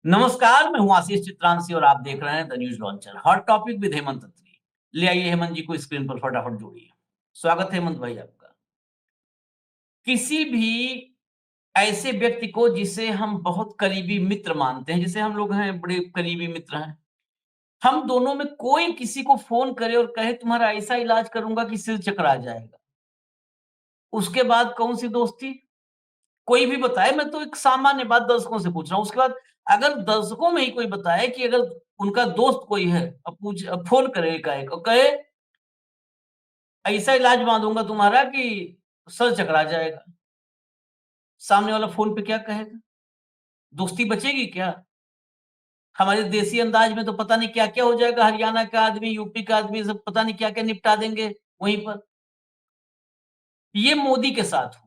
नमस्कार, मैं हूं आशीष चित्रांशी और आप देख रहे हैं the news launcher. Hot topic with Hemant Atri. ले आइए हेमंत जी को स्क्रीन पर फटाफट जोड़िए। स्वागत है हेमंत भाई आपका। किसी भी ऐसे व्यक्ति को जिसे हम बहुत करीबी मित्र मानते हैं, जिसे हम लोग हैं बड़े करीबी मित्र हैं, हम दोनों में कोई किसी को फोन करे और कहे तुम्हारा ऐसा इलाज करूंगा कि सिर चकरा जाएगा, उसके बाद कौन सी दोस्ती? कोई भी बताए, मैं तो एक सामान्य बात दर्शकों से पूछ रहा हूँ। उसके बाद अगर दर्शकों में ही कोई बताए कि अगर उनका दोस्त कोई है, अब फ़ोन करे एकाएक और कहे, ऐसा इलाज बाँधूँगा तुम्हारा कि सर चकरा जाएगा। सामने वाला फ़ोन पे क्या कहेगा? दोस्ती बचेगी क्या? हमारे देसी अंदाज में तो पता नहीं क्या-क्या हो जाएगा। हरियाणा का आदमी, यूपी का आदमी सब पता नहीं क्या-क्या निपटा देंगे वहीं पर। ये मोदी के साथ हुआ।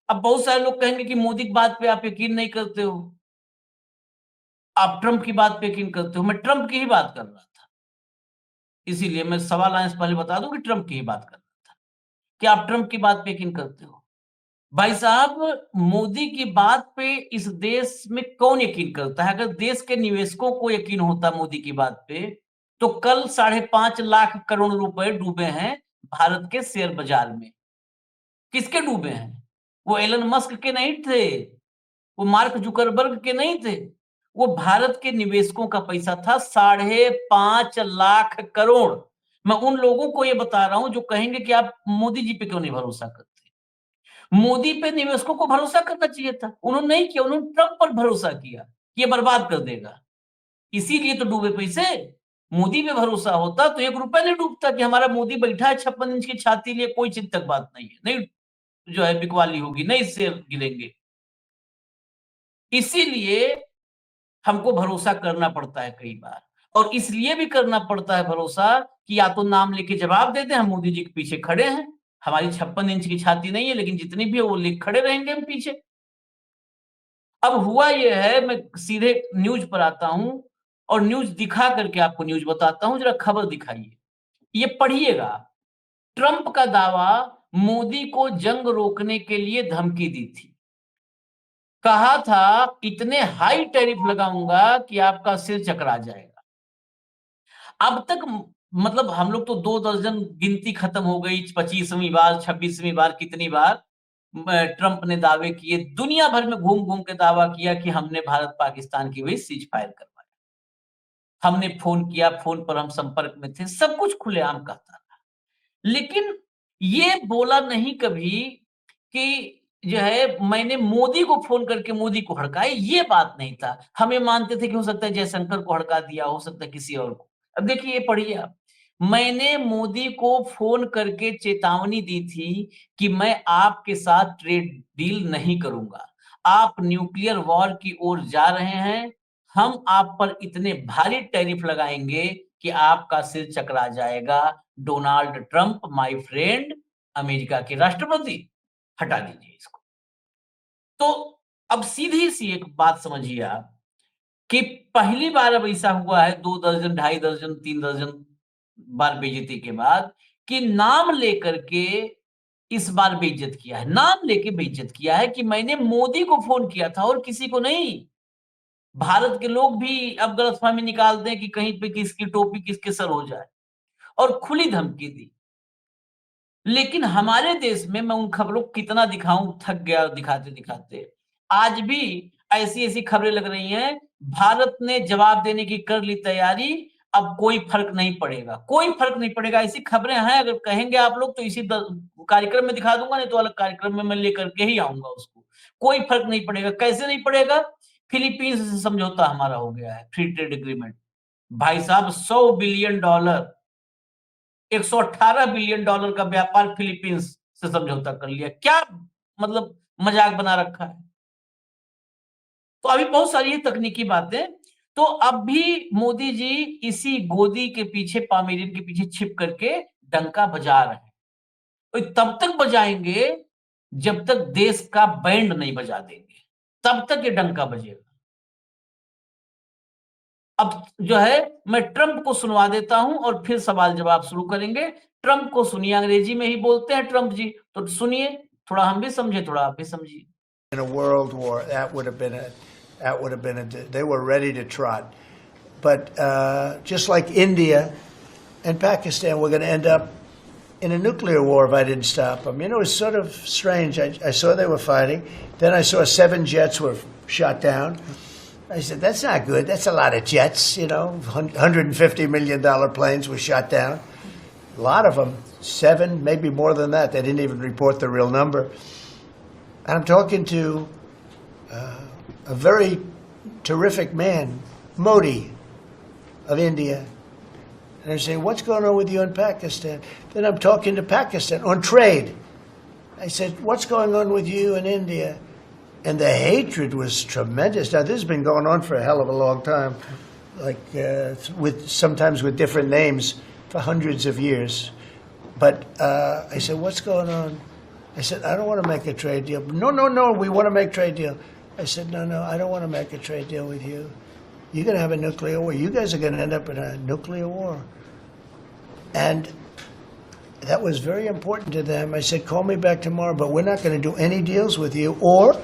अब बहुत सारे लोग कहेंगे कि मोदी की बात पे आप यकीन नहीं करते हो। आप ट्रम्प की बात पे यकीन करते हो। मैं ट्रम्प की ही बात कर रहा था। इसीलिए मैं सवा लाइन से पहले बता दूँ कि ट्रम्प की ही बात कर रहा था। क्या आप ट्रम्प की बात पे यकीन करते हो? भाई साहब, मोदी की बात पे इस देश में कौन यकीन करता है? अगर देश के निवेशकों को यकीन होता मोदी की बात पे, तो कल 5.5 लाख करोड़ रुपए डूबे हैं भारत के शेयर बाजार में। किसके डूबे हैं? वो एलन मस्क के नहीं थे, वो मार्क जुकरबर्ग के नहीं थे। वो भारत के निवेशकों का पैसा था 5.5 लाख करोड़। मैं उन लोगों को ये बता रहा हूँ जो कहेंगे कि आप मोदी जी पे क्यों नहीं भरोसा करते? मोदी पे निवेशकों को भरोसा करना चाहिए था। उन्होंने नहीं किया, उन्होंने ट्रंप पर भरोसा किया कि ये बर्बाद कर देगा। इसीलिए तो डूबे पैसे। मोदी पे भरोसा होता तो ₹1 नहीं डूबता कि हमारा मोदी बैठा है 56 इंच की छाती लिए, कोई चिंतक बात नहीं है। नहीं जो है बिकवाली होगी, नहीं शेयर गिरेंगे। इसीलिए हमको भरोसा करना पड़ता है कई बार, और इसलिए भी करना पड़ता है भरोसा कि या तो नाम लेके जवाब दे दें, हम मोदी जी के पीछे खड़े हैं। हमारी 56 इंच की छाती नहीं है, लेकिन जितनी भी है वो लेके खड़े रहेंगे हम पीछे। अब हुआ ये है, मैं सीधे न्यूज़ पर आता हूँ और न्यूज़ दिखा करके आपको न्यूज़ बताता हूँ, ज़रा खबर दिखाइए। ये पढ़िएगा। ट्रंप का दावा, मोदी को जंग रोकने के लिए धमकी दी थी। कहा था इतने हाई टैरिफ लगाऊँगा कि आपका सिर चकरा जाएगा। अब तक मतलब हम लोग तो 2 दर्जन गिनती खत्म हो गई, 25वीं बार, 26वीं बार, कितनी बार ट्रंप ने दावे किए, दुनिया भर में घूम-घूम के दावा किया कि हमने भारत-पाकिस्तान की वही सीज़ फायर करवाया। हमने फ़ोन किया, फ़ोन पर हम संपर्क में थे, सब कुछ खुलेआम कहता था। लेकिन ये बोला नहीं कभी कि जो है मैंने मोदी को फ़ोन करके मोदी को हड़काया, ये बात नहीं था। हम ये मानते थे कि हो सकता है जयशंकर को हड़का दिया, हो सकता है किसी और को। अब देखिए ये पढ़िए आप। मैंने मोदी को फ़ोन करके चेतावनी दी थी कि मैं आपके साथ ट्रेड डील नहीं करूँगा। आप न्यूक्लियर वॉर की ओर जा रहे हैं, हम आप पर इतने भारी टैरिफ लगाएँगे कि आपका सिर चकरा जाएगा। Donald Trump my friend, America के राष्ट्रपति, हटा दीजिए इसको। तो अब सीधी-सी एक बात समझिए आप कि पहली बार अब ऐसा हुआ है 2 दर्जन, ढाई दर्जन, 3 दर्जन बार बेइज्जती के बाद कि नाम लेकर के इस बार बेइज्जत किया है। नाम लेके बेइज्जत किया है कि मैंने मोदी को फ़ोन किया था और किसी को नहीं। भारत के लोग भी अब गलतफ़हमी निकालते हैं कि कहीं पे किसकी टोपी किसके सर हो जाए, और खुली धमकी दी। लेकिन हमारे देश में मैं उन खबरों को कितना दिखाऊँ, थक गया दिखाते-दिखाते। आज भी ऐसी-ऐसी खबरें लग रही हैं, भारत ने जवाब देने की कर ली तैयारी, अब कोई फ़र्क नहीं पड़ेगा, कोई फ़र्क नहीं पड़ेगा। ऐसी खबरें हैं, अगर कहेंगे आप लोग तो इसी कार्यक्रम में दिखा दूँगा, नहीं तो अलग कार्यक्रम में मैं लेकर के ही आऊँगा उसको। कोई फ़र्क नहीं पड़ेगा, कैसे नहीं पड़ेगा? फिलीपींस से समझौता हमारा हो गया है, फ्री ट्रेड एग्रीमेंट। भाई साहब $100 बिलियन, $118 बिलियन का व्यापार फिलीपींस से समझौता कर लिया। क्या मतलब मज़ाक बना रखा है। तो अभी बहुत सारी ये तकनीकी बातें, तो अब भी मोदी जी इसी गोदी के पीछे, पामेलियन के पीछे छिप करके डंका बजा रहे हैं। तो तब तक बजाएँगे जब तक देश का बैंड नहीं बजा देंगे, तब तक ये डंका बजेगा। अब जो है मैं ट्रंप को सुनवा देता हूँ और फिर सवाल-जवाब शुरू करेंगे। ट्रंप को सुनिए, अंग्रेजी में ही बोलते हैं ट्रंप जी, तो सुनिए, थोड़ा हम भी समझे, थोड़ा आप भी समझिए। In a world war, that would have been That would have been they were ready to trot. But just like India and Pakistan, we're going to end up in a nuclear war if I didn't stop them. It was sort of strange. I saw they were fighting. Then I saw 7 jets were shot down. I said, that's not good. That's a lot of jets, $150 million planes were shot down. A lot of them, 7, maybe more than that. They didn't even report the real number. And I'm talking to a very terrific man, Modi of India. And I say, what's going on with you in Pakistan? Then I'm talking to Pakistan on trade. I said, what's going on with you in India? And the hatred was tremendous. Now, this has been going on for a hell of a long time, sometimes with different names for hundreds of years. But I said, what's going on? I said, I don't want to make a trade deal. No, we want to make a trade deal. I said, no, I don't want to make a trade deal with you. You're going to have a nuclear war. You guys are going to end up in a nuclear war. And that was very important to them. I said, call me back tomorrow, but we're not going to do any deals with you, or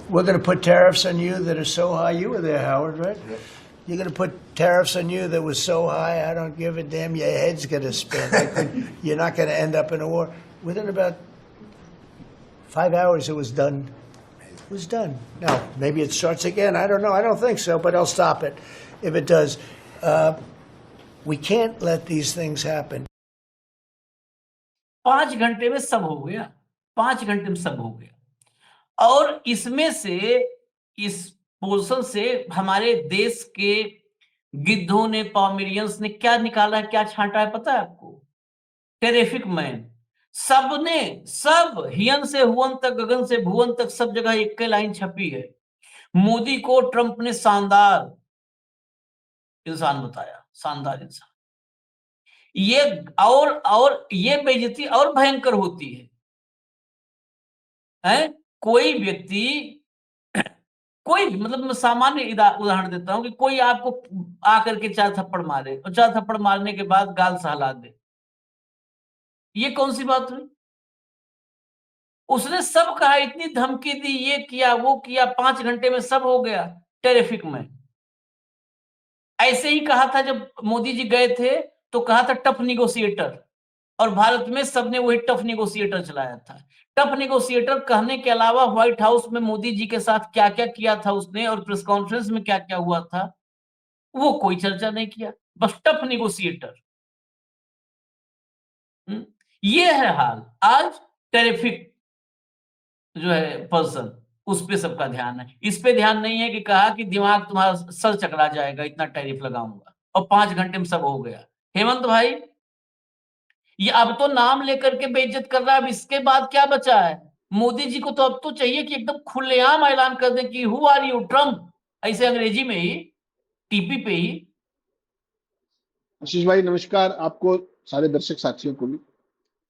we're going to put tariffs on you that are so high. You were there, Howard, right? Yep. You're going to put tariffs on you that was so high, I don't give a damn. Your head's going to spin. You're not going to end up in a war. Within about 5 hours, it was done. It was done. Now, maybe it starts again. I don't know. I don't think so, but I'll stop it if it does. We can't let these things happen. 5 घंटे में सब हो गया, 5 घंटे में सब हो गया। और इसमें से, इस पोर्शन से हमारे देश के गिद्धों ने, पॉमेरियंस ने क्या निकाला है, क्या छांटा है, पता है आपको? Terrific man. सबने, सब हियन से हुवन तक, गगन से भुवन तक, सब जगह एक ही लाइन छपी है। मोदी को ट्रंप ने शानदार इंसान बताया, शानदार इंसान। ये और ये बेइज्जती और भयंकर होती है? कोई व्यक्ति, कोई भी, मतलब मैं सामान्य उदाहरण देता हूं कि कोई आपको आकर के 4 थप्पड़ मारे और 4 थप्पड़ मारने के बाद गाल सहला दे, ये कौन सी बात हुई? उसने सब कहा, इतनी धमकी दी, ये किया, वो किया, 5 घंटे में सब हो गया। टेरिफिक में ऐसे ही कहा था जब मोदी जी गए थे, तो कहा था टफ निगोशिएटर, और भारत में सबने वही टफ निगोशिएटर चलाया था। टफ निगोशिएटर कहने के अलावा व्हाइट हाउस में मोदी जी के साथ क्या-क्या किया था उसने, और प्रेस कॉन्फ्रेंस में क्या-क्या हुआ था, वो कोई चर्चा नहीं किया, बस टफ निगोशिएटर। ये है हाल। आज टेरिफिक जो है पर्सन, उस पे सबका ध्यान है। इस पे ध्यान नहीं है कि कहा कि दिमाग तुम्हारा सर चकरा जाएगा, इतना टैरिफ लगाऊंगा, और 5 घंटे में सब हो गया। हेमंत भाई, ये अब तो नाम लेकर के बेइज्जत कर रहा है, अब इसके बाद क्या बचा है? मोदी जी को तो अब तो चाहिए कि एकदम खुलेआम ऐलान कर दें कि हु आर यू ट्रम्प, ऐसे अंग्रेजी में ही, टीपी पे ही। आशीष भाई नमस्कार, आपको, सारे दर्शक साथियों को भी।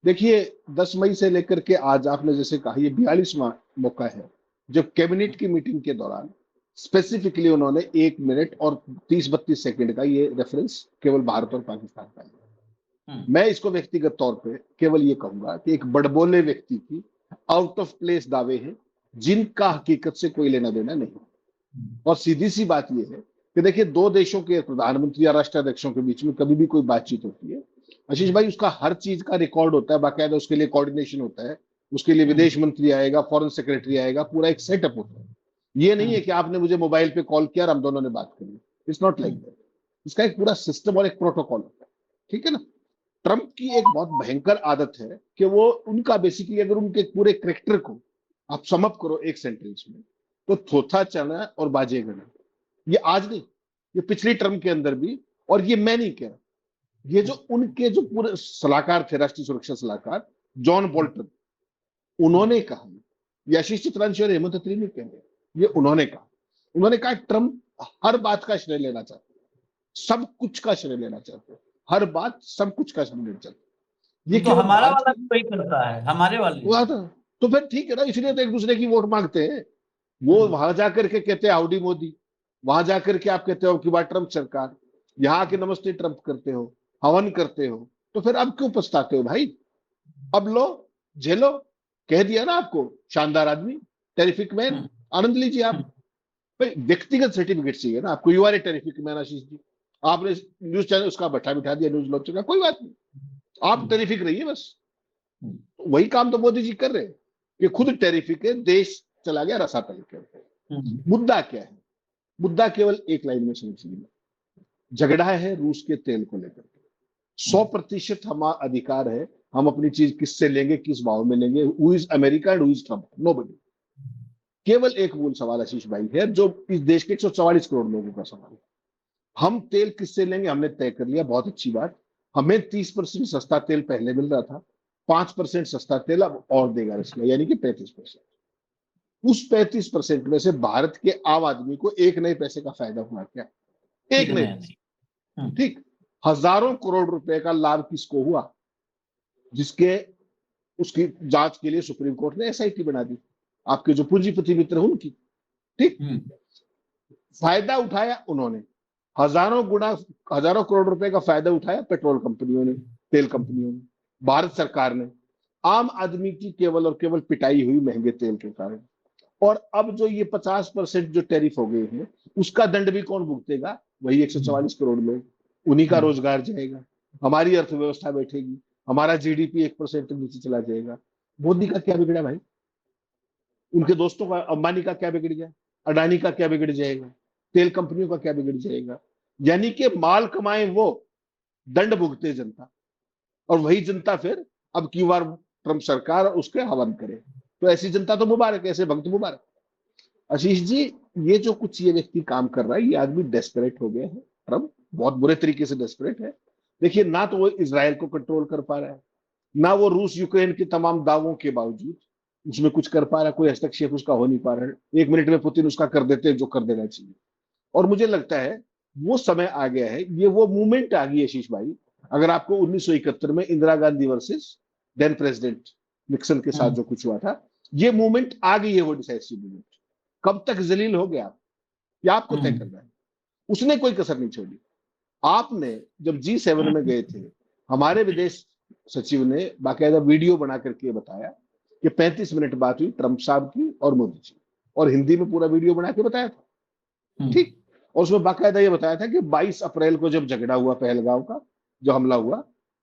देखिए, 10 मई से लेकर के आज आपने जैसे कहा, ये 42वां मौका है जब कैबिनेट की मीटिंग के दौरान स्पेसिफिकली उन्होंने 1 मिनट और 30-32 सेकंड का ये रेफरेंस केवल भारत और पाकिस्तान का है। मैं इसको व्यक्तिगत तौर पे केवल ये कहूंगा कि एक बड़बोले व्यक्ति की आउट ऑफ प्लेस दावे हैं जिनका हकीकत से कोई लेना देना नहीं। और सीधी सी बात यह है कि देखिए, 2 देशों के प्रधानमंत्री या राष्ट्राध्यक्षों के बीच में कभी भी कोई बातचीत होती है, आशीष भाई, उसका हर चीज का रिकॉर्ड होता है, बाकायदा उसके लिए कोऑर्डिनेशन होता है, उसके लिए विदेश मंत्री आएगा, फॉरेन सेक्रेटरी आएगा, पूरा एक सेटअप होता है। ये नहीं है कि आपने मुझे मोबाइल पे कॉल किया और हम दोनों ने बात करी। It's not like that. इसका एक पूरा सिस्टम और एक प्रोटोकॉल होता है, ठीक है ना। ट्रंप की एक बहुत भयंकर आदत है कि वो, उनका बेसिकली अगर उनके पूरे कैरेक्टर को आप समअप करो एक सेंटेंस में, तो थोथा चना और बाजे गना। ये आज नहीं, ये पिछली टर्म के अंदर भी, और ये मैं नहीं कह रहा, ये जो उनके जो पूरे सलाहकार थे, राष्ट्रीय सुरक्षा सलाहकार जॉन बोल्टन, उन्होंने कहा, ये आशीष चित्रांशी और हेमंत अत्री ने कहा, ये उन्होंने कहा ट्रंप हर बात का श्रेय लेना चाहते, सब कुछ का श्रेय लेना चाहते, हर बात सब कुछ का श्रेय लेना चाहते। ये तो हमारा वाला कोई करता है, हमारे वाले तो फिर ठीक है ना, इसलिए तो एक दूसरे की वोट मांगते हैं। वो वहां जाकर के कहते हैं हाउडी मोदी, वहां जाकर के आप कहते हो कि बात ट्रंप सरकार, यहाँ के नमस्ते ट्रंप करते हो, हवन करते हो, तो फिर अब क्यों पछताते हो भाई? अब लो, झेलो, कह दिया ना आपको, शानदार आदमी, टेरिफिक मैन, आनंद लीजिए आप। भाई व्यक्तिगत सर्टिफिकेट चाहिए ना आपको, you are a terrific man Ashish ji, आपने न्यूज चैनल उसका बैठा बिठा दिया, न्यूज लॉन्च का, कोई बात नहीं, आप टेरिफिक रहिए बस। वही काम तो मोदी जी कर रहे हैं कि खुद टेरिफिक है, देश चला गया रसातल के। मुद्दा क्या है? मुद्दा केवल एक लाइन में समझिए, झगड़ा है रूस के तेल को लेकर के। 100% हमारा अधिकार है, हम अपनी चीज किससे लेंगे, किस भाव में लेंगे, who is America and who is Trump, nobody. केवल एक मूल सवाल आशीष भाई है, जो इस देश के 144 करोड़ लोगों का सवाल है। हम तेल किससे लेंगे हमने तय कर लिया, बहुत अच्छी बात। हमें 30% सस्ता तेल पहले मिल रहा था, 5% सस्ता तेल अब और देगा रशिया, यानी कि 35%। उस 35% में से भारत के आम आदमी को एक नए पैसे का फायदा हुआ क्या? एक नए पैसे, ठीक। हजारों करोड़ रुपए का लाभ किसको हुआ? जिसके उसकी जांच के लिए सुप्रीम कोर्ट ने एसआईटी बना दी, आपके जो पूंजीपति मित्र हैं उनकी, ठीक। फायदा उठाया उन्होंने, हजारों करोड़ रुपए का फायदा उठाया पेट्रोल कंपनियों ने, तेल कंपनियों ने, भारत सरकार ने। आम आदमी की केवल और केवल पिटाई हुई महंगे तेल के कारण। और अब जो ये 50% जो टैरिफ हो गए हैं, उसका दंड भी कौन भुगतेगा? वही 144 करोड़ लोग, उन्हीं का रोजगार जाएगा, हमारी अर्थव्यवस्था बैठेगी, हमारा जीडीपी 1% नीचे चला जाएगा। मोदी का क्या बिगड़ा भाई? उनके दोस्तों का, अंबानी का क्या बिगड़ गया? अडानी का क्या बिगड़ जाएगा? तेल कंपनियों का क्या बिगड़ जाएगा? यानी कि माल कमाए वो, दंड भुगते जनता, और वही जनता फिर अब की बार ट्रंप सरकार उसके हवन करे। तो ऐसी जनता तो मुबारक, ऐसे भक्त मुबारक। आशीष जी, ये जो कुछ ये व्यक्ति काम कर रहा है, ये आदमी डेस्परेट हो गया है। ट्रंप बहुत बुरे तरीके से डेस्परेट है। देखिए, ना तो वो इसराइल को कंट्रोल कर पा रहा है, ना वो रूस यूक्रेन के तमाम दावों के बावजूद उसमें कुछ कर पा रहा है, कोई हस्तक्षेप उसका हो नहीं पा रहा है। 1 मिनट में पुतिन उसका कर देते हैं जो कर देना चाहिए। और मुझे लगता है वो समय आ गया है, ये वो मूवमेंट आ गई है आशीष भाई। अगर आपको 1971 में Indira Gandhi versus then president Nixon के साथ जो कुछ हुआ था, ये मूवमेंट आ गई है, वो डिसाइसिव मूवमेंट। कब तक जलील हो गया ये आपको तय करना है। उसने कोई कसर नहीं छोड़ी। आपने जब G7 में गए थे, हमारे विदेश सचिव ने बाकायदा वीडियो बना करके बताया कि 35 मिनट बात हुई ट्रंप साहब की और मोदी जी, और हिंदी में पूरा वीडियो बना के बताया था, ठीक। और उसमें बाकायदा ये बताया था कि 22 अप्रैल को जब झगड़ा हुआ, पहलगांव का जो हमला हुआ,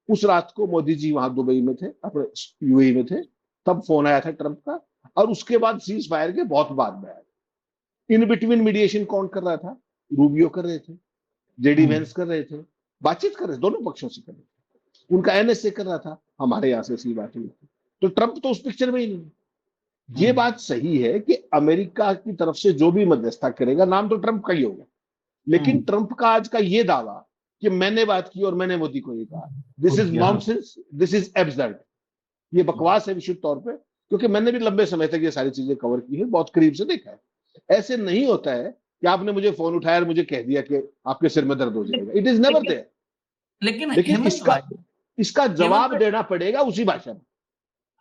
उस रात को मोदी जी वहां दुबई में थे, अपने यूएई में थे, तब फोन आया था ट्रंप का, और उसके बाद सीज फायर के बहुत बाद में आया। इन बिटवीन मीडिएशन कौन कर रहा था? रूबियो कर रहे थे, जेडी वेंस कर रहे थे, बातचीत कर रहे थे, दोनों पक्षों से कर रहे थे। उनका एनएसए कर रहा था, हमारे यहां से सी बात हुई थी। तो ट्रंप तो उस पिक्चर में ही नहीं। ये बात सही है कि अमेरिका की तरफ से जो भी मध्यस्थता करेगा, नाम तो ट्रंप का ही होगा, लेकिन ट्रंप का आज का ये दावा कि मैंने बात की और मैंने मोदी को ये कहा, this is nonsense, this is absurd. ये बकवास है विशुद्ध तौर पे, क्योंकि मैंने भी लंबे समय तक ये सारी चीजें कवर की है, बहुत करीब से देखा है। ऐसे नहीं होता है कि आपने मुझे फोन उठाया और मुझे कह दिया कि आपके सिर में दर्द हो जाएगा। It is never there. लेकिन इसका जवाब देना पड़ेगा उसी भाषा में।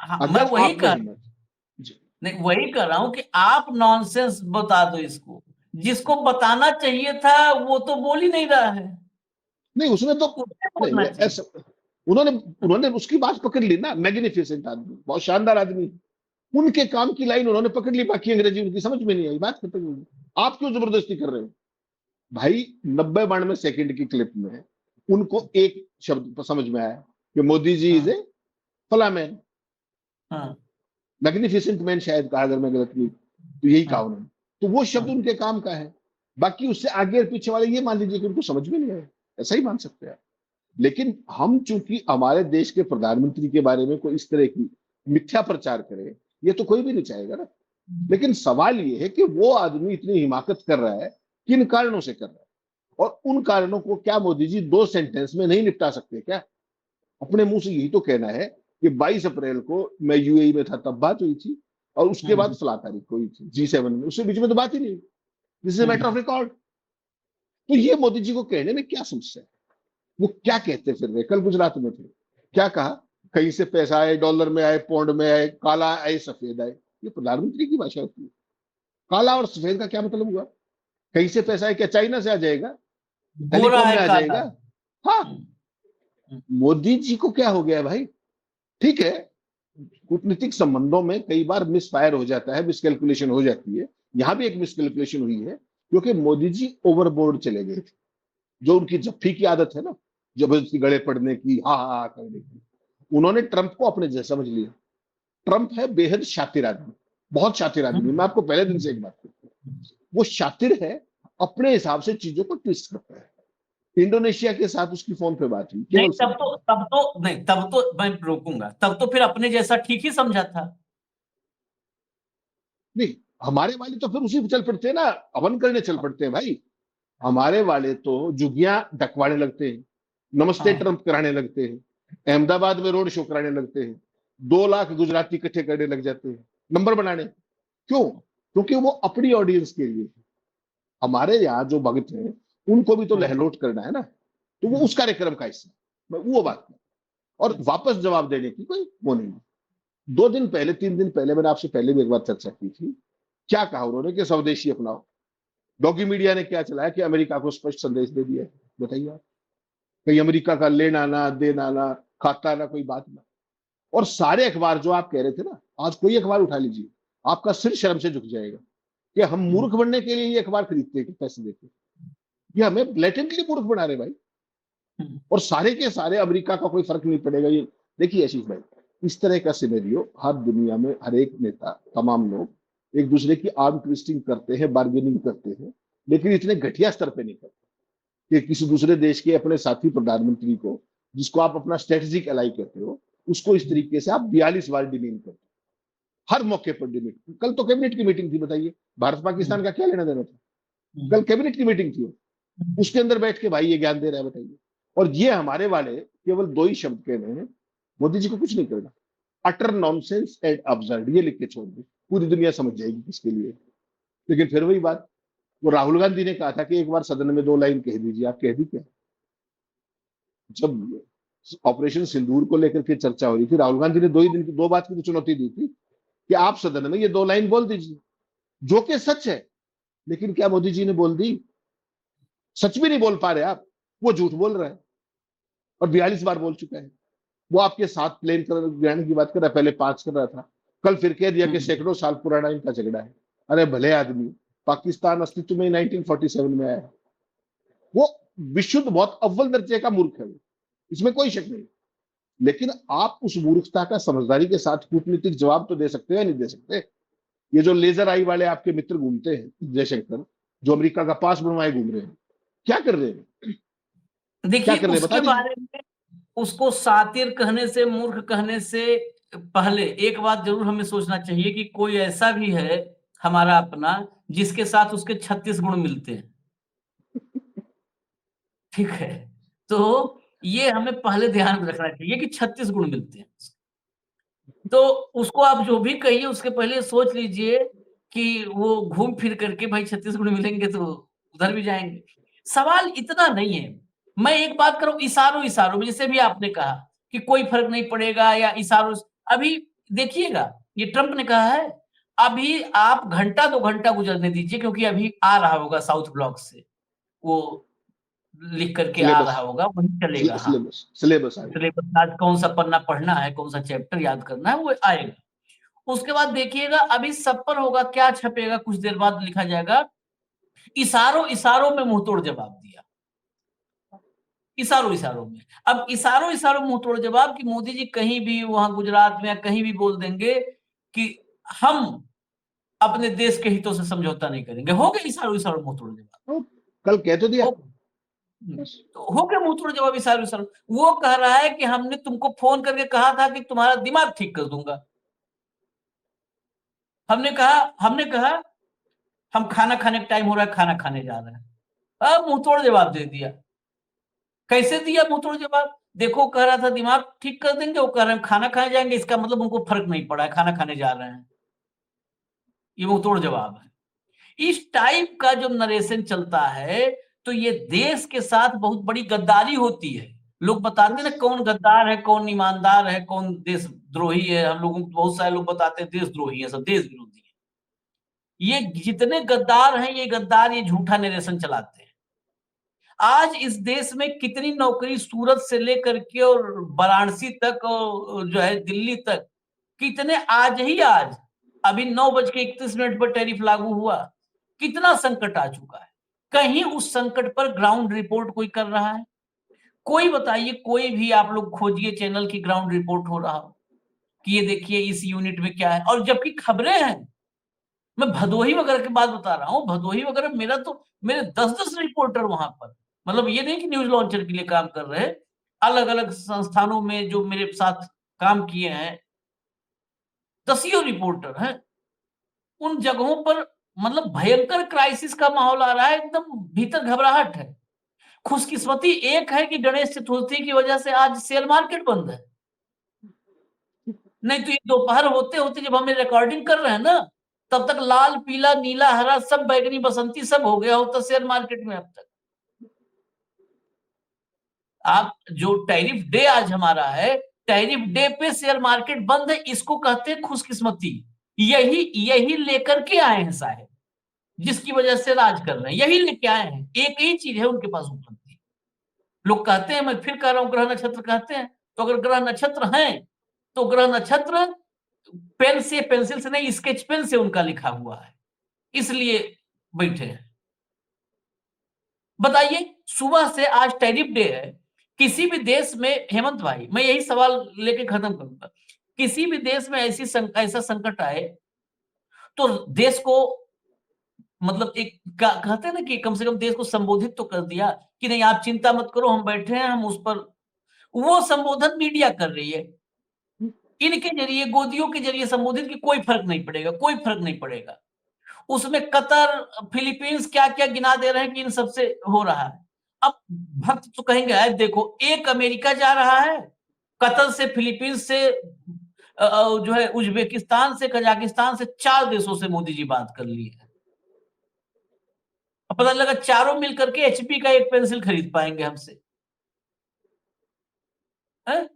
हाँ, मैं वही कर नहीं, वही कर रहा हूं कि आप नॉनसेंस बता दो इसको, जिसको बताना चाहिए था वो तो बोल ही नहीं रहा है। नहीं, उसने तो नहीं, उन्होंने उसकी बात पकड़ ली ना। मैग्निफिसेंट आदमी, बहुत शानदार आदमी, उनके काम की लाइन उन्होंने पकड़ ली, बाकी अंग्रेजी उनकी समझ में नहीं आई, बात खत्म हो गई। आप क्यों जबरदस्ती कर रहे हो भाई? 90-92 सेकंड की क्लिप में उनको एक शब्द समझ में आया कि मोदी जी इज ए फला मैन, मैग्निफिसेंट मैन शायद कहा, अगर मैं गलत नहीं तो यही कहा उन्होंने। तो वो शब्द उनके काम का है। बाकी उससे आगे और पीछे वाले ये मान लीजिए कि उनको समझ में नहीं आया, ऐसा ही मान सकते हैं। लेकिन हम चूंकि हमारे देश के प्रधानमंत्री के बारे में कोई इस तरह की मिथ्या प्रचार करे, ये तो कोई भी नहीं चाहेगा ना। लेकिन सवाल ये है कि वो आदमी इतनी हिमाकत कर रहा है, किन कारणों से कर रहा है, और उन कारणों को क्या मोदी जी 2 सेंटेंस में नहीं निपटा सकते क्या? अपने मुंह से यही तो कहना है कि 22 अप्रैल को मैं यूएई में था, तब बात हुई थी, और उसके बाद फला तारीख को हुई थी G7 में, उसके बीच में तो बात ही नहीं। This is matter of record. तो ये मोदी जी को कहने में क्या समस्या है? वो क्या कहते फिर रहे? कल गुजरात में थे, क्या कहा? कहीं से पैसा आए, डॉलर में आए, पौंड में आए, काला आए, सफेद आए। ये प्रधानमंत्री की भाषा होती है। काला और सफेद का क्या मतलब हुआ? कहीं से पैसा आए, क्या चाइना से आ जाएगा? टेलीकॉम में आ जाएगा? हाँ, मोदी जी को क्या हो गया भाई? ठीक है, कूटनीतिक संबंधों में कई बार मिसफायर हो जाता है, मिसकैलकुलेशन हो जाती है, यहां भी एक मिसकैलकुलेशन हुई है, क्योंकि मोदी जी ओवरबोर्ड चले गए थे। जो उनकी जफ्फी की आदत है ना, जबरदस्ती गले पड़ने की, हा करने की, उन्होंने ट्रंप को अपने जैसा समझ लिया। ट्रंप है बेहद शातिर आदमी, बहुत शातिर आदमी। मैं आपको पहले दिन से एक बात कहता हूं, वो शातिर है, अपने हिसाब से चीजों को ट्विस्ट करता है। इंडोनेशिया के साथ उसकी फोन पे बात हुई, नहीं, केवल फोन पे। तब तो मैं रोकूंगा, तब तो फिर अपने जैसा ठीक ही समझा था। नहीं, हमारे वाले तो फिर उसी पे चल पड़ते हैं ना, हवन करने चल पड़ते हैं भाई। हमारे वाले तो जुगियां डकवाने लगते हैं, नमस्ते हाँ। ट्रंप कराने लगते हैं, अहमदाबाद में रोड शो कराने लगते हैं, 2 लाख गुजराती इकट्ठे करने लग जाते हैं, नंबर बनाने। क्यों? क्योंकि वो अपनी ऑडियंस के लिए। हमारे यहाँ जो भक्त हैं, उनको भी तो हाँ। लहलोट करना है ना, तो वो उस कार्यक्रम का हिस्सा है। वो बात नहीं। और वापस जवाब देने की कोई वो नहीं। 2 दिन पहले 3 दिन पहले मैंने आपसे पहले भी एक बार चर्चा की थी। क्या कहा उन्होंने कि स्वदेशी अपनाओ। डॉगी मीडिया ने क्या चलाया कि अमेरिका को स्पष्ट संदेश दे दिया है। बताइए आप, कहीं अमेरिका का लेना ना देना ना, खाता ना कोई बात ना। और सारे अखबार जो आप कह रहे थे ना, आज कोई अखबार उठा लीजिए, आपका सिर शर्म से झुक जाएगा कि हम मूर्ख बनने के लिए ये अखबार खरीदते हैं कि पैसे देते हैं। ये हमें ब्लेटेंटली मूर्ख बना रहे भाई। और सारे के सारे अमेरिका का कोई फर्क नहीं पड़ेगा। ये देखिए आशीष भाई, इस तरह का सिनेरियो हर दुनिया में हर एक नेता, तमाम लोग एक दूसरे की आर्म ट्विस्टिंग करते हैं, बार्गेनिंग करते हैं, लेकिन इतने घटिया स्तर पे नहीं करते कि किसी दूसरे देश के अपने साथी प्रधानमंत्री को, जिसको आप अपना स्ट्रेटेजिक एलाई कहते हो, उसको इस तरीके से आप 42 बार डिमीन करते हो। हर मौके पर डिमीन। कल तो कैबिनेट की मीटिंग थी, बताइए भारत पाकिस्तान का क्या लेना देना था? कल कैबिनेट की मीटिंग थी, उसके अंदर बैठ के भाई ये ज्ञान दे रहा है, बताइए। और ये हमारे वाले केवल 2 ही शब्द कह रहे हैं, मोदी जी को कुछ नहीं करना, अटर नॉनसेंस एंड अब्सर्ड, ये लिख के छोड़ दे, पूरी दुनिया समझ जाएगी किसके लिए। लेकिन फिर वही बात, वो राहुल गांधी ने कहा था कि एक बार सदन में 2 लाइन कह दीजिए, आप कह दी क्या? जब ऑपरेशन सिंदूर को लेकर के चर्चा हो रही थी, राहुल गांधी ने 2 ही दिन की 2 बात की तो चुनौती दी थी कि आप सदन में ये 2 लाइन बोल दीजिए, जो कि सच है। लेकिन क्या मोदी जी ने बोल दी? सच भी नहीं बोल पा रहे आप, वो झूठ बोल रहा है और 42 बार बोल चुका है। वो आपके 7 प्लेन कर गिराने की बात कर रहा है, पहले 5 कर रहा था, कल फिर कह दिया कि सैकड़ों साल पुराना इनका झगड़ा है। अरे भले आदमी, पाकिस्तान अस्तित्व में 1947 में आया है। वो विशुद्ध बहुत अव्वल दर्जे का मूर्ख है, इसमें कोई शक नहीं। लेकिन आप उस मूर्खता का समझदारी के साथ कूटनीतिक जवाब तो दे सकते हैं या नहीं दे सकते? ये जो लेजर आई वाले आपके मित्र घूमते हैं, जयशंकर, जो अमेरिका का पास बनवाए घूम रहे हैं, क्या कर रहे हैं? क्या देखिए, कर रहे हैं बता उसके दीजिए। बारे में, उसको सातिर कहने से, मूर्ख कहने से पहले एक बात जरूर हमें सोचना चाहिए कि कोई ऐसा भी है हमारा अपना जिसके साथ उसके 36 गुण मिलते हैं। ठीक है, तो ये हमें पहले ध्यान में रखना चाहिए कि 36 गुण मिलते हैं। तो उसको आप जो भी कहिए, उसके पहले सोच लीजिए कि वो घूम फिर करके भाई 36 गुण मिलेंगे तो उधर भी जाएंगे। सवाल इतना नहीं है। मैं एक बात करूं, इशारों इशारों में, जैसे भी आपने कहा कि कोई फर्क नहीं पड़ेगा या इशारों, अभी देखिएगा, ये ट्रंप ने कहा है, अभी आप घंटा 2 घंटा गुजरने दीजिए, क्योंकि अभी आ रहा होगा साउथ ब्लॉक से, वो लिख करके आ सिलेबस रहा होगा, वही चलेगा। हाँ, सिलेबस सिलेबस आएगा। सिलेबस आज कौन सा पन्ना पढ़ना है, कौन सा चैप्टर याद करना है, वो आएगा। उसके बाद देखिएगा, अभी सब पर होगा, क्या छपेगा, कुछ देर बाद लिखा जाएगा, इशारों इशारों में मुंहतोड़ जवाब दिया। इशारों इशारों में, अब इशारों इशारों में मुंहतोड़ जवाब कि मोदी जी कहीं भी वहां गुजरात में या कहीं भी बोल देंगे कि हम अपने देश के हितों से समझौता नहीं करेंगे, हो गया इशारों इशारों में मुंहतोड़ जवाब। तो कल कह तो दिया। हो तो हो गया मुंहतोड़ जवाब, इशारों इशारों। वो कह रहा है कि हमने तुमको फोन करके कहा था कि तुम्हारा दिमाग ठीक कर दूंगा। हमने कहा हम खाना खाने का टाइम हो रहा है, खाना खाने जा रहे हैं। अब मुंहतोड़ जवाब दे दिया। कैसे दिया मुंहतोड़ जवाब? देखो, कह रहा था दिमाग ठीक कर देंगे, वो कह रहे हैं खाना खाने जाएंगे, इसका मतलब उनको फर्क नहीं पड़ा है, खाना खाने जा रहे हैं। ये मुंहतोड़ जवाब है। इस टाइप का जो नरेशन चलता है, तो ये देश के साथ बहुत बड़ी गद्दारी होती है। लोग बताते हैं ना कौन गद्दार है, कौन ईमानदार है, कौन देशद्रोही है। हम लोगों को बहुत सारे लोग बताते हैं देशद्रोही है, सब देश विरोधी है। ये जितने गद्दार हैं, ये गद्दार ये झूठा नरेशन चलाते हैं। आज इस देश में कितनी नौकरी, सूरत से लेकर के और वाराणसी तक और जो है दिल्ली तक, कितने आज ही आज अभी 9:31 पर टैरिफ लागू हुआ, कितना संकट आ चुका है। कहीं उस संकट पर ग्राउंड रिपोर्ट कोई कर रहा है? कोई बताइए, कोई भी आप लोग खोजिए चैनल की ग्राउंड रिपोर्ट हो रहा हो कि ये देखिए इस यूनिट में क्या है। और जबकि खबरें हैं, मैं भदोही वगैरह की बात बता रहा हूँ, भदोही वगैरह मेरे 10-10 रिपोर्टर वहां पर, मतलब ये नहीं कि न्यूज लॉन्चर के लिए काम कर रहे, अलग अलग संस्थानों में जो मेरे साथ काम किए हैं, दसियों रिपोर्टर हैं। उन जगहों पर मतलब भयंकर क्राइसिस का माहौल आ रहा है, एकदम भीतर घबराहट है। खुशकिस्मती एक है कि गणेश चतुर्थी की वजह से आज शेयर मार्केट बंद है, नहीं तो ये दोपहर होते होते जब हम रिकॉर्डिंग कर रहे हैं ना, तब तक लाल पीला नीला हरा सब बैगनी बसंती सब हो गया होता शेयर मार्केट में अब तक। आप जो टैरिफ डे आज हमारा है, टैरिफ डे पे शेयर मार्केट बंद है, इसको कहते हैं खुशकिस्मती। यही लेकर के आए हैं साहेब, जिसकी वजह से राज कर रहे हैं, यही लेके आए हैं। एक ही चीज है उनके पास उपलब्धि। लोग कहते हैं, मैं फिर कह रहा हूं ग्रह नक्षत्र कहते हैं, तो अगर ग्रह नक्षत्र हैं तो ग्रह नक्षत्र पेन से पेंसिल से नहीं, स्केच पेन से उनका लिखा हुआ है, इसलिए बैठे हैं। बताइए, सुबह से आज टैरिफ डे है, किसी भी देश में, हेमंत भाई मैं यही सवाल लेके खत्म करूंगा, किसी भी देश में ऐसा संकट आए तो देश को मतलब एक कहते हैं ना कि कम से कम देश को संबोधित तो कर दिया कि नहीं आप चिंता मत करो, हम बैठे हैं, हम उस पर, वो संबोधन मीडिया कर रही है, इनके जरिए, गोदियों के जरिए संबोधित, कि कोई फर्क नहीं पड़ेगा, कोई फर्क नहीं पड़ेगा। उसमें कतर, फिलीपींस क्या क्या गिना दे रहे हैं कि इन सबसे हो रहा है। अब भक्त तो कहेंगे यार देखो, एक अमेरिका जा रहा है, कतर से, फिलीपींस से, जो है उज्बेकिस्तान से, कजाकिस्तान से, 4 देशों से मोदी जी बात कर ली है। पता लगा चारों मिलकर के एचपी का एक पेंसिल खरीद पाएंगे हमसे। है?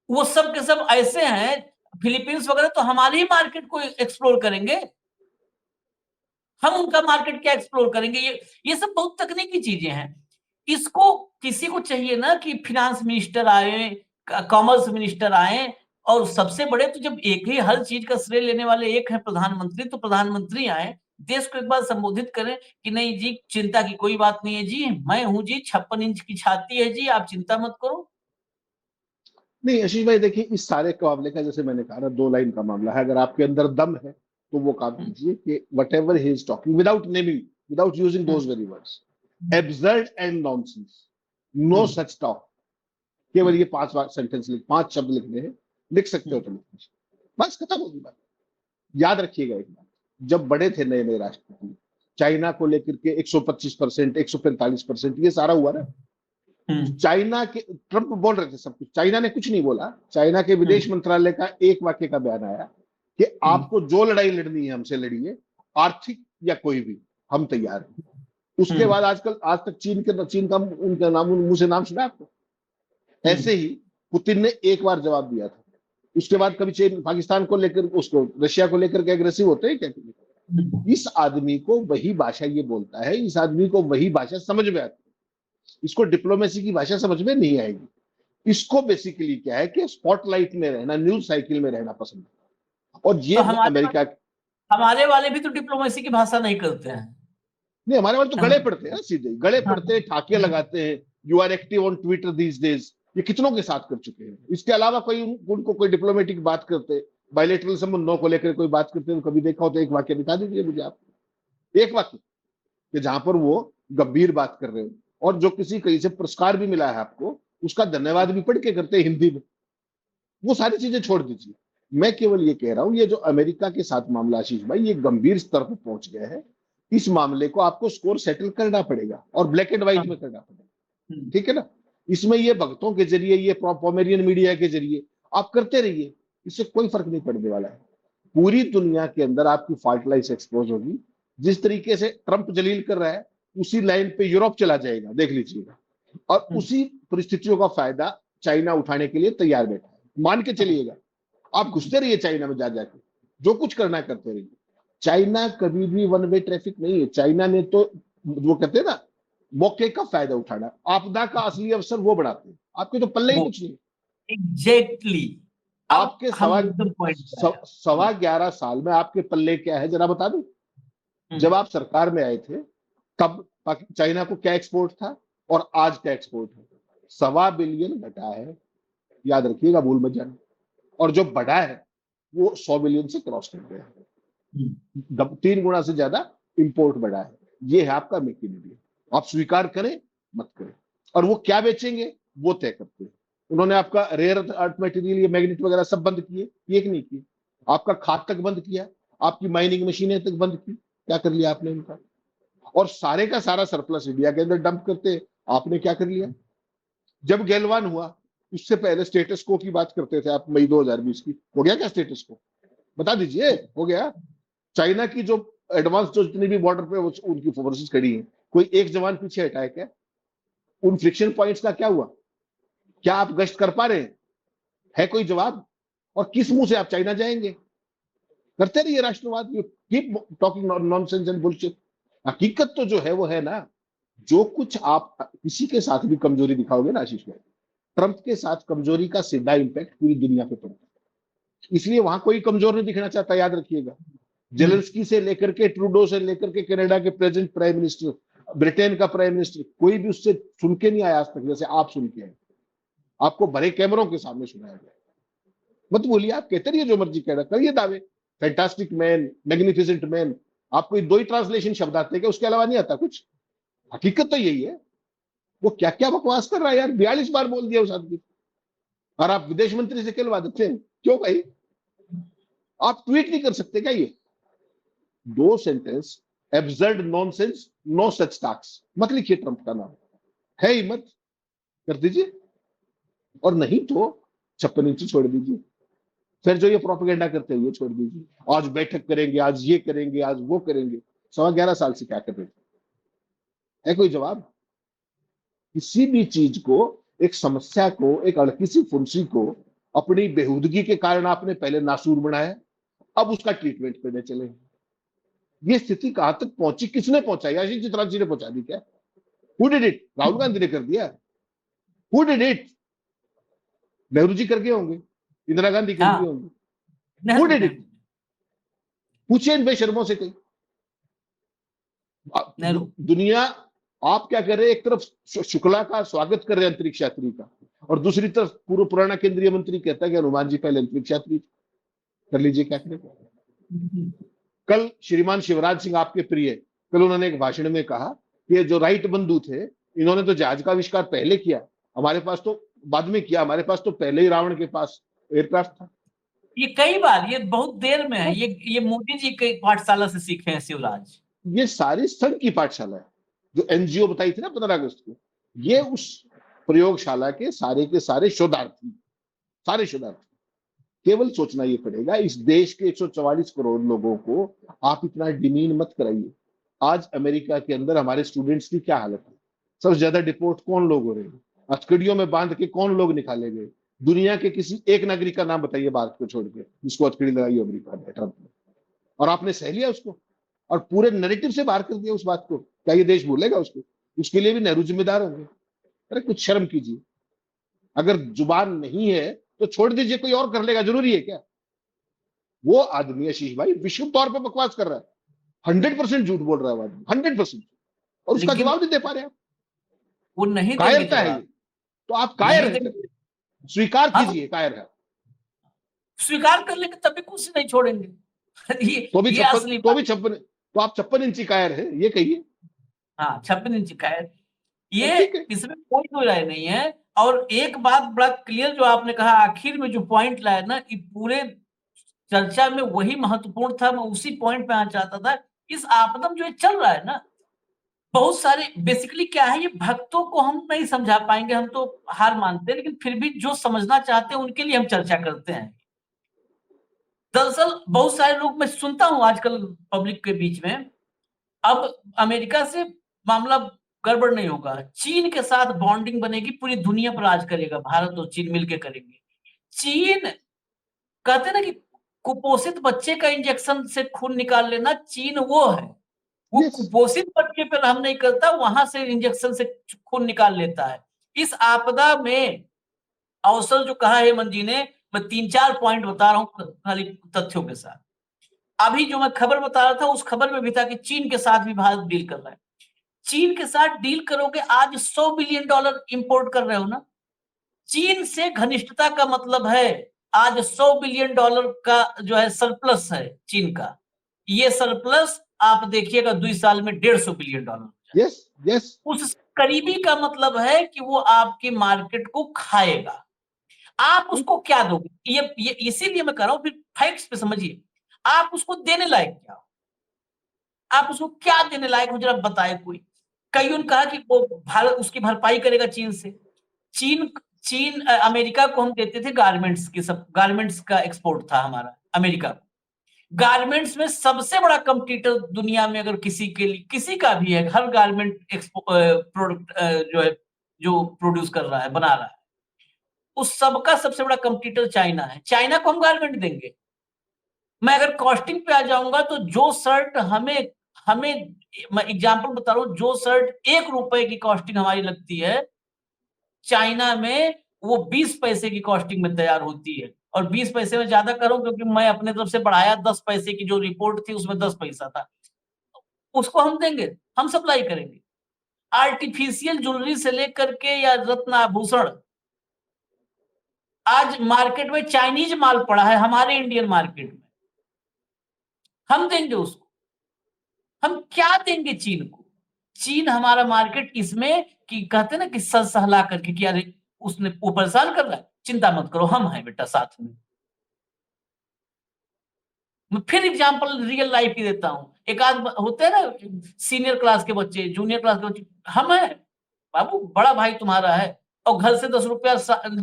वो सब के सब ऐसे हैं, फिलीपींस वगैरह तो हमारी ही मार्केट को एक्सप्लोर करेंगे, हम उनका मार्केट क्या एक्सप्लोर करेंगे। ये सब बहुत तकनीकी चीजें हैं। इसको किसी को चाहिए ना कि फिनांस मिनिस्टर आए, कॉमर्स मिनिस्टर आए, और सबसे बड़े तो जब एक ही हर चीज का श्रेय लेने वाले एक है प्रधानमंत्री, तो प्रधानमंत्री आए, देश को एक बार संबोधित करें कि नहीं जी चिंता की कोई बात नहीं है जी, मैं हूं जी, 56 इंच की छाती है जी, आप चिंता मत करो। नहीं आशीष भाई, देखिए इस सारे मामले का, जैसे मैंने कहा ना, 2 लाइन का मामला है। अगर आपके अंदर दम है तो वो काम कीजिए कि whatever he is talking, without naming, without using those very words, absurd and nonsense, no such talk, केवल ये 5 सेंटेंस 5 शब्द लिखने हैं, लिख सकते हो तो लिख लीजिए, बस खत्म होगी बात। याद रखिएगा एक बात, जब बड़े थे नए नए राष्ट्रपति, चाइना को लेकर के 125%, 145%, ये सारा हुआ ना, चाइना के ट्रंप बोल रहे थे सब कुछ, चाइना ने कुछ नहीं बोला। चाइना के विदेश मंत्रालय का एक वाक्य का बयान आया कि आपको जो लड़ाई लड़नी है हमसे लड़िए, आर्थिक या कोई भी, हम तैयार हैं। उसके बाद आज तक चीन का उनका नाम मुंह से नाम सुना आपको? ऐसे ही पुतिन ने एक बार जवाब दिया था, उसके बाद कभी चीन पाकिस्तान को लेकर, उसको रशिया को लेकर के एग्रेसिव होते हैं क्या? इस आदमी को वही भाषा ये बोलता है, इस आदमी को वही भाषा समझ में आती है, इसको डिप्लोमेसी की भाषा समझ में नहीं आएगी। इसको बेसिकली क्या है कि स्पॉटलाइट में रहना, न्यूज साइकिल में रहना पसंद है। और ये तो अमेरिका, हमारे वाले भी तो डिप्लोमेसी की भाषा नहीं करते हैं। नहीं हमारे वाले तो गले पड़ते हैं, सीधे गले पड़ते हैं, ठाके लगाते हैं। You are active on Twitter these days, ये कितनों के साथ कर चुके हैं। इसके अलावा कोई उनको कोई डिप्लोमेटिक बात करते, बायलेटरल संबंधों को लेकर कोई बात करते हैं, कभी देखा हो तो एक वाक्य दिखा दीजिए मुझे आप, एक वाक्य कि जहां पर वो गंभीर बात कर रहे हो, और जो किसी कहीं से पुरस्कार भी मिला है आपको, उसका धन्यवाद भी पढ़ के करते हैं हिंदी में। वो सारी चीजें छोड़ दीजिए। मैं केवल ये कह रहा हूं, ये जो अमेरिका के साथ मामला आशीष भाई, ये गंभीर स्तर पर पहुंच गया है। इस मामले को आपको स्कोर सेटल करना पड़ेगा, और ब्लैक एंड व्हाइट में करना पड़ेगा, ठीक है ना? इसमें ये भक्तों के जरिए, ये पोमेरियन मीडिया के जरिए आप करते रहिए, इससे कोई फर्क नहीं पड़ने वाला है। पूरी दुनिया के अंदर आपकी फॉल्ट लाइन्स एक्सपोज होगी। जिस तरीके से ट्रंप जलील कर रहा है, उसी लाइन पे यूरोप चला जाएगा, देख लीजिएगा। और उसी परिस्थितियों का फायदा चाइना उठाने के लिए तैयार बैठा है, मान के चलिएगा। आप घुसते रहिए चाइना में, जा जाके जो कुछ करना है करते रहिए। चाइना कभी भी वन वे ट्रैफिक नहीं है। चाइना ने तो, वो कहते हैं ना, मौके का फायदा उठाना, आपदा का असली अवसर वो बढ़ाते हैं, आपके तो पल्ले ही कुछ नहीं। एग्जैक्टली आपके हम एकदम पॉइंट पे आए। 11.25 साल में आपके पल्ले क्या है जरा बता दूं। जब आप सरकार में आए थे तब चाइना को क्या एक्सपोर्ट था और आज क्या एक्सपोर्ट है? 1.25 बिलियन घटा है, याद रखिएगा, भूल मत जाना। और जो बढ़ा है वो 100 बिलियन से क्रॉस कर गया है। 3 गुना से ज्यादा इंपोर्ट बढ़ा है। ये है आपका मेक इन इंडिया। आप स्वीकार करें मत करें, और वो क्या बेचेंगे वो तय करते हैं। उन्होंने आपका रेयर अर्थ मटेरियल, ये मैग्नेट वगैरह सब बंद किए, ये कि नहीं किए? आपका खाद तक बंद किया, आपकी माइनिंग मशीनें तक बंद की। क्या कर लिया आपने उनका? और सारे का सारा सरप्लस इंडिया के अंदर डंप करते, आपने क्या कर लिया? जब गैलवान हुआ उससे पहले स्टेटस को की बात करते थे आप, मई 2020 की। हो गया क्या स्टेटस को? बता दीजिए, हो गया? चाइना की जो एडवांस जो जितनी भी बॉर्डर पे उनकी फोर्सेस खड़ी हैं, कोई एक जवान पीछे हटाए क्या? उन फ्रिक्शन पॉइंट्स का क्या हुआ? क्या आप गश्त कर पा रहे हैं? है कोई जवाब? और किस मुंह से आप चाइना जाएंगे? करते रहिए राष्ट्रवाद, you keep talking nonsense and bullshit. हकीकत तो जो है वो है ना। जो कुछ आप किसी के साथ भी कमजोरी दिखाओगे ना आशीष भाई, ट्रंप के साथ कमजोरी का सीधा इंपैक्ट पूरी दुनिया पे पड़ता है। इसलिए वहां कोई कमजोर नहीं दिखना चाहता, याद रखिएगा। जेलेंस्की से लेकर के, ट्रूडो से लेकर के, कनाडा के प्रेजेंट प्राइम मिनिस्टर, ब्रिटेन का प्राइम मिनिस्टर, कोई भी उससे सुन के नहीं आया आज तक जैसे आप सुन के आए। आपको भरे कैमरों के सामने सुनाया गया। मत बोलिए, आप कहते रहिए जो मर्जी कह रहा, करिए दावे, फैंटास्टिक मैन, मैग्निफिसेंट मैन। आपको 2 ही ट्रांसलेशन शब्द आते हैं क्या? उसके अलावा नहीं आता कुछ? हकीकत तो यही है। वो क्या क्या बकवास कर रहा है यार, 42 बार बोल दिया उस आदमी। और आप विदेश मंत्री से कहलवा देते हैं, क्यों भाई? आप ट्वीट नहीं कर सकते क्या? ये 2 sentence, absurd nonsense, no such talks, मत लिखिए ट्रंप का नाम। है हिम्मत, कर दीजिए। और नहीं तो 56 इंची छोड़ दीजिए। फिर जो ये प्रोपेगेंडा करते हैं ये छोड़ दीजिए। आज बैठक करेंगे, आज ये करेंगे, आज वो करेंगे। 11.25 साल से क्या कर रहे थे? है कोई जवाब? किसी भी चीज को, एक समस्या को, एक अड़की सी फुंसी को अपनी बेहूदगी के कारण आपने पहले नासूर बनाया, अब उसका ट्रीटमेंट करने चले। ये स्थिति कहां तक पहुंची? किसने पहुंचाई? आशीष चित्रांत जी ने पहुंचा दी क्या? Who did it? Rahul Gandhi ने कर दिया? Who did it? Nehru ji करके होंगे, इंदिरा गांधी करके होंगे। Who did it? पूछिए इन बेशर्मों से कहीं। दुनिया, आप क्या कर रहे हैं? एक तरफ शुक्ला का स्वागत कर रहे हैं अंतरिक्ष यात्री का, और दूसरी तरफ पूर्व पुराना केंद्रीय मंत्री कहता है कि हनुमान जी पहले अंतरिक्ष यात्री। कर लीजिए क्या करें। कल श्रीमान शिवराज सिंह आपके प्रिय, कल उन्होंने एक भाषण में कहा कि जो राइट बंधु थे, इन्होंने तो जहाज का आविष्कार पहले किया, हमारे पास तो बाद में किया, हमारे पास तो पहले ही रावण के पास एयरक्राफ्ट था। ये कई बार, ये बहुत देर में है, ये मोदी जी के पाठशाला से सीखे हैं शिवराज। ये सारी संघ की पाठशाला है जो एनजीओ बताई थी ना 15 अगस्त को। ये उस प्रयोगशाला के सारे शोधार्थी, सारे शोधार्थी। केवल सोचना ये पड़ेगा, इस देश के 144 करोड़ लोगों को आप इतना डिमीन मत कराइए। आज अमेरिका के अंदर हमारे स्टूडेंट्स की क्या हालत है? सबसे ज्यादा डिपोर्ट कौन लोग हो रहे हैं? हथकड़ियों में बांध के कौन लोग निकाले गए? दुनिया के किसी एक नागरिक का नाम बताइए भारत को छोड़ के जिसको हथकड़ी लगाई अमेरिका ने, ट्रंप ने। और आपने सह लिया उसको और पूरे नैरेटिव से बाहर कर दिया उस बात को। क्या ये देश भूलेगा उसको? उसके लिए भी नेहरू जिम्मेदार होंगे। अरे कुछ शर्म कीजिए। अगर जुबान नहीं है तो छोड़ दीजिए, कोई और कर लेगा, जरूरी है क्या? वो आदमी आशीष भाई विश्व तौर पे बकवास कर रहा है, 100% झूठ बोल रहा है वो आदमी, 100%, और उसका जवाब नहीं दे पा रहे आप। वो नहीं देंगे कायरता है जवाब। ये, तो आप कायर नहीं हैं, देंगे। स्वीकार हाँ, कीजिए कायर है। स्वीकार कर लेंगे तभी कुछ नहीं छोड़ेंगे। तो भी ये 56, असली तो बात। भी 56, तो आप 56 इंची कायर है, ये कहिए। हाँ, 56 इंच का है तो ये, ठीक है। इसमें कोई दो राय नहीं है। और एक बात बड़ा क्लियर जो आपने कहा आखिर में, जो पॉइंट लाया ना, कि पूरे चर्चा में वही महत्वपूर्ण था, मैं उसी पॉइंट पे आना चाहता था। इस आपदा में जो ये चल रहा है ना, बहुत सारे बेसिकली क्या है, ये भक्तों को हम नहीं समझा पाएंगे, हम तो हार मानते हैं, लेकिन फिर भी जो समझना चाहते हैं उनके लिए हम चर्चा करते हैं। दरअसल बहुत सारे लोग, मैं सुनता हूं आजकल पब्लिक के बीच में, अब अमेरिका से मामला गड़बड़ नहीं होगा, चीन के साथ बॉन्डिंग बनेगी, पूरी दुनिया पर राज करेगा, भारत और चीन मिलकर करेंगे। चीन कहते हैं ना कि कुपोषित बच्चे का इंजेक्शन से खून निकाल लेना, चीन वो है। वो Yes. कुपोषित बच्चे पर हम नहीं करता, वहां से इंजेक्शन से खून निकाल लेता है। इस आपदा में अवसर जो कहा हेमंत जी ने, मैं 3-4 पॉइंट बता रहा हूँ खाली तथ्यों के साथ। अभी जो मैं खबर बता रहा था उस खबर में भी था कि चीन के साथ भी भारत डील कर रहा है। चीन के साथ डील करोगे, आज $100 बिलियन इंपोर्ट कर रहे हो ना। चीन से घनिष्ठता का मतलब है आज $100 बिलियन का जो है सरप्लस है चीन का। ये सरप्लस आप देखिएगा 2 साल में $150 बिलियन। यस यस, उस करीबी का मतलब है कि वो आपकी मार्केट को खाएगा। आप उसको क्या दोगे? ये इसीलिए मैं कह रहा हूं, फिर फैक्ट्स पे समझिए। आप उसको देने लायक क्या हो? आप उसको क्या देने लायक हो, जरा बताए कोई। कईयों ने कहा कि वो भारत उसकी भरपाई करेगा चीन से। चीन चीन अमेरिका को हम देते थे गारमेंट्स की, सब गारमेंट्स का एक्सपोर्ट था हमारा अमेरिका को। गारमेंट्स में सबसे बड़ा कंपटीटर दुनिया में अगर किसी के लिए किसी का भी है, हर गारमेंट प्रोडक्ट जो है, जो प्रोड्यूस कर रहा है, बना रहा है, उस सबका सबसे बड़ा कंपटीटर चाइना है। चाइना को हम गारमेंट देंगे? मैं अगर कॉस्टिंग पे आ जाऊंगा तो जो शर्ट हमें हमें मैं एग्जांपल बता रहा हूं, जो शर्ट ₹1 की कॉस्टिंग हमारी लगती है, चाइना में वो 20 पैसे की कॉस्टिंग में तैयार होती है। और 20 पैसे में ज्यादा करूं क्योंकि मैं अपने तरफ से बढ़ाया, 10 पैसे की जो रिपोर्ट थी उसमें 10 पैसा था। उसको हम देंगे, हम सप्लाई करेंगे। आर्टिफिशियल ज्वेलरी से लेकर के या रत्न आभूषण, आज मार्केट में चाइनीज माल पड़ा है हमारे इंडियन मार्केट में, हम देंगे उसको। हम क्या देंगे चीन को? चीन हमारा मार्केट इसमें कि कहते ना कि सर सहला करके कि अरे उसने वो परेशान कर रहा है, चिंता मत करो, हम हैं बेटा साथ में। मैं फिर एग्जांपल रियल लाइफ की देता हूं। एक आध होते हैं ना सीनियर क्लास के बच्चे, जूनियर क्लास के बच्चे, हम हैं बाबू, बड़ा भाई तुम्हारा है, और घर से ₹10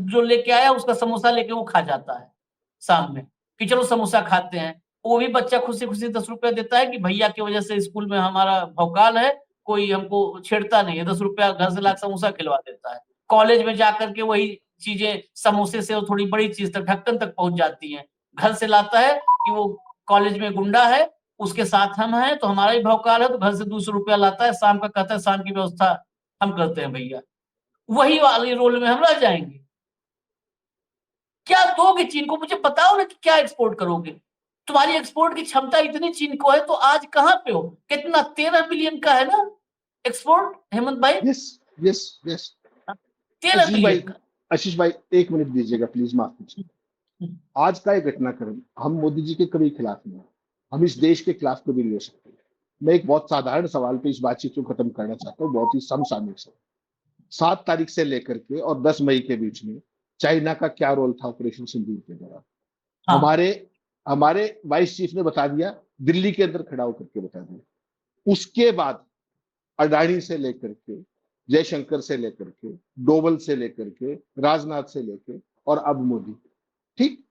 जो लेके आया उसका समोसा लेके वो खा जाता है शाम में, कि चलो समोसा खाते हैं। वो भी बच्चा खुशी खुशी ₹10 देता है कि भैया की वजह से स्कूल में हमारा भौकाल है, कोई हमको छेड़ता नहीं है, ₹10 घर से ला समोसा खिलवा देता है। कॉलेज में जाकर के वही चीजें समोसे से थोड़ी बड़ी चीज तक ढक्कन तक पहुंच जाती हैं। घर से लाता है कि वो कॉलेज में गुंडा है, उसके साथ हम हैं तो हमारा ही भौकाल है, तो घर से ₹200 लाता है, शाम का कहता है शाम की व्यवस्था हम करते हैं भैया। वही वाले रोल में हम रह जाएंगे। क्या दोगे चीन को? मुझे बताओ ना कि क्या एक्सपोर्ट करोगे। तुम्हारी एक्सपोर्ट की क्षमता इतनी चीन को है तो आज कहां पे हो? कितना 13 बिलियन का है ना एक्सपोर्ट, हेमंत भाई? Yes yes yes. 13 आशीष भाई, बिलियन का। आशीष भाई 1 मिनट दीजिएगा प्लीज, माफ कीजिए। आज का ये घटनाक्रम हम मोदी जी के कभी खिलाफ नहीं, हम इस देश के खिलाफ कभी नहीं हो सकते। मैं एक बहुत साधारण सवाल पे इस बातचीत को खत्म करना चाहता हूँ, बहुत ही समसामयिक सवाल। 7 तारीख से लेकर के और 10 मई के बीच में चाइना का क्या रोल था ऑपरेशन सिंदूर के दौरान? हाँ। हमारे हमारे वाइस चीफ ने बता दिया, दिल्ली के अंदर खड़ा होकर के बता दिया। उसके बाद अडानी से लेकर के, जयशंकर से लेकर के, डोवल से लेकर के, राजनाथ से लेकर और अब मोदी। ठीक,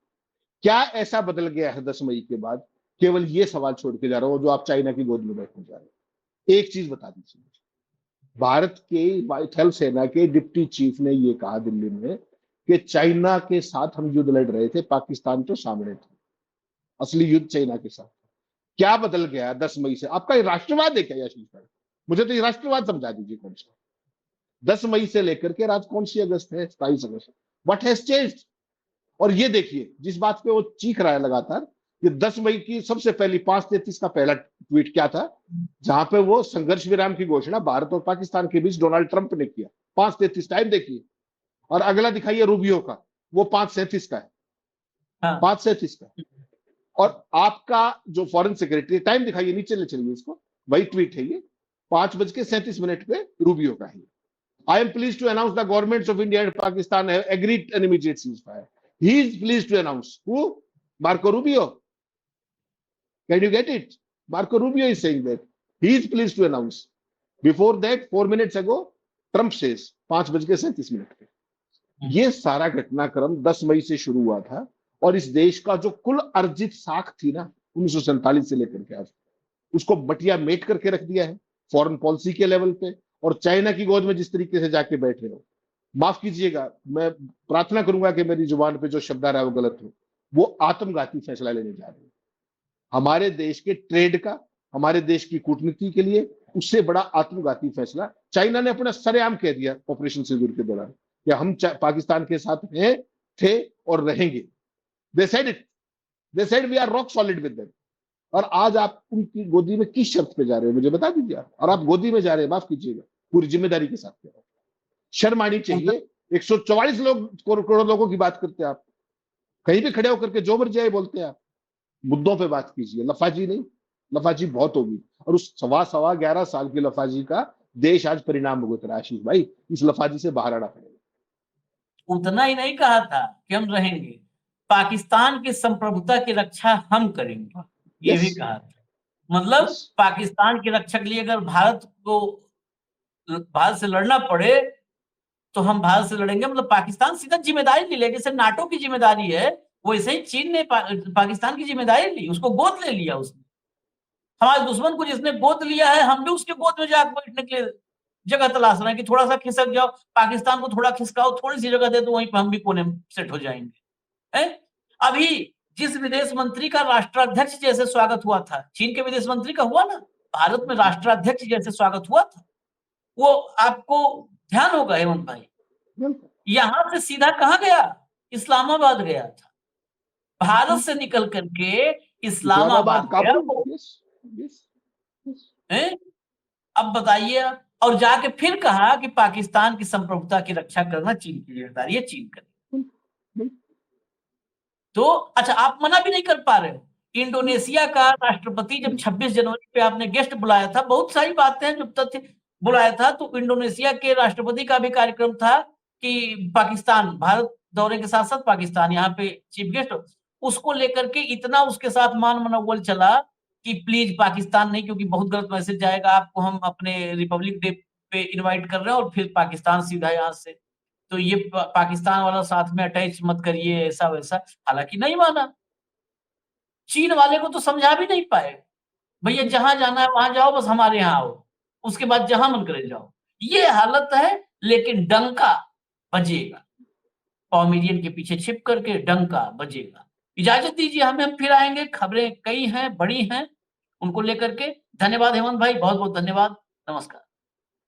क्या ऐसा बदल गया है 10 मई के बाद? केवल ये सवाल छोड़ के जा रहा हूं, जो आप चाइना की गोद में बैठने जा रहे हैं। एक चीज बता दीजिए, भारत के थल सेना के डिप्टी चीफ ने यह कहा दिल्ली में कि चाइना के साथ हम युद्ध लड़ रहे थे, पाकिस्तान तो सामने थे, असली युद्ध चाइना के साथ। क्या बदल गया 10 मई से? आपका ये राष्ट्रवाद है क्या आशीष भाई? मुझे तो ये राष्ट्रवाद समझा दीजिए कौन सा। 10 मई से लेकर के आज कौन सी अगस्त है? 27 अगस्त। What has changed? और ये देखिए जिस बात पे वो चीख रहा है लगातार, ये 10 मई की सबसे पहली 5:33 का पहला ट्वीट क्या था, जहां पे वो संघर्ष विराम की घोषणा भारत और पाकिस्तान के बीच डोनाल्ड ट्रंप ने किया। 5:33 टाइम देखिए, और अगला दिखाइए रूबियो का, वो 5:37 का है। हाँ। 5:37 का। और आपका जो फॉरेन सेक्रेटरी, टाइम दिखाइए, नीचे ले चलिए इसको, वही ट्वीट है ये, 5:37 पे रूबियो का है। I am pleased to announce the governments of India and Pakistan have agreed an immediate ceasefire. He is pleased to announce. Who? Marco Rubio. Can you get it? Marco Rubio is saying that. He is pleased to announce. Before that, 4 minutes ago, Trump says, 5:37 पे। ये सारा घटनाक्रम 10 मई से शुरू हुआ था, और इस देश का जो कुल अर्जित साख थी ना 1947 से लेकर के आज, उसको बटिया मेट करके रख दिया है फॉरेन पॉलिसी के लेवल पे। और चाइना की गोद में जिस तरीके से जाके बैठ रहे हो, माफ कीजिएगा, मैं प्रार्थना करूंगा कि मेरी जुबान पे जो शब्द आ रहा है वो गलत हो, वो आत्मघाती फैसला लेने जा रहे हैं हमारे देश के ट्रेड का, हमारे देश की कूटनीति के लिए। उससे बड़ा आत्मघाती फैसला चाइना ने अपना सरेआम कह दिया ऑपरेशन सिंदूर के दौरान कि हम पाकिस्तान के साथ हैं, थे और रहेंगे। They said it, they said we are rock solid with them. और आज आप उनकी गोदी में किस शर्त पे जा रहे हो मुझे बता दीजिए आप। और आप गोदी में जा रहे हैं, माफ कीजिएगा, पूरी जिम्मेदारी के साथ कह रहा हूं। शर्म आनी चाहिए। 144 लोग करोड़ लोगों की बात करते हैं आप, कहीं भी खड़े होकर के जो मर्जी आए बोलते हैं आप। मुद्दों पे बात कीजिए, लफाजी नहीं। लफाजी बहुत होगी, और उस सवा 11 साल की लफाजी का देश आज परिणाम भुगत रहा है। आशीष भाई, इस लफाजी से बाहर आना पड़ेगा। उतना ही नहीं कहा था कि हम रहेंगे, पाकिस्तान की संप्रभुता की रक्षा हम करेंगे, ये भी Yes. कहा था। मतलब Yes. पाकिस्तान की रक्षा के लिए अगर भारत से लड़ना पड़े तो हम भारत से लड़ेंगे। मतलब पाकिस्तान सीधा जिम्मेदारी ले लेगा, जैसे नाटो की जिम्मेदारी है वैसे ही चीन ने पाकिस्तान की जिम्मेदारी ली, उसको गोद ले लिया उसने। हमारे दुश्मन को जिसने गोद लिया है, हम भी उसके गोद में जाकर बैठने के लिए जगह तलाश रहे हैं कि थोड़ा सा खिसक जाओ, पाकिस्तान को थोड़ा खिसकाओ, थोड़ी सी जगह दे दो, वहीं पर हम भी कोने में सेट हो जाएंगे। अभी जिस विदेश मंत्री का राष्ट्राध्यक्ष जैसे स्वागत हुआ था, चीन के विदेश मंत्री का हुआ ना, भारत में राष्ट्राध्यक्ष जैसे स्वागत हुआ था, वो आपको ध्यान होगा हेमंत भाई, यहां से सीधा कहां गया? इस्लामाबाद गया था। भारत से निकल करके इस्लामाबाद गया वो। अब बताइए, और जाके फिर कहा कि पाकिस्तान की संप्रभुता की रक्षा करना चीन की जिम्मेदारी है, चीन करे। तो अच्छा, आप मना भी नहीं कर पा रहे हो। इंडोनेशिया का राष्ट्रपति जब 26 जनवरी पे आपने गेस्ट बुलाया था, बहुत सारी बातें हैं जो तथ्य बुलाया था, तो इंडोनेशिया के राष्ट्रपति का भी कार्यक्रम था कि पाकिस्तान, भारत दौरे के साथ साथ पाकिस्तान यहाँ पे चीफ गेस्ट, उसको लेकर के इतना उसके साथ मान मनोबल चला कि प्लीज पाकिस्तान नहीं, क्योंकि बहुत गलत मैसेज जाएगा, आपको हम अपने रिपब्लिक डे पे इनवाइट कर रहे हैं और फिर पाकिस्तान सीधा यहाँ से, तो ये पाकिस्तान वाला साथ में अटैच मत करिए, ऐसा वैसा। हालांकि नहीं माना, चीन वाले को तो समझा भी नहीं पाए, भैया जहां जाना है वहां जाओ, बस हमारे यहाँ आओ, उसके बाद जहां मन करे जाओ। ये हालत है, लेकिन डंका बजेगा, पॉमेरियन के पीछे छिप करके डंका बजेगा। इजाजत दीजिए, हम फिर आएंगे, खबरें कई हैं, बड़ी हैं, उनको लेकर के। धन्यवाद हेमंत भाई, बहुत बहुत धन्यवाद, नमस्कार।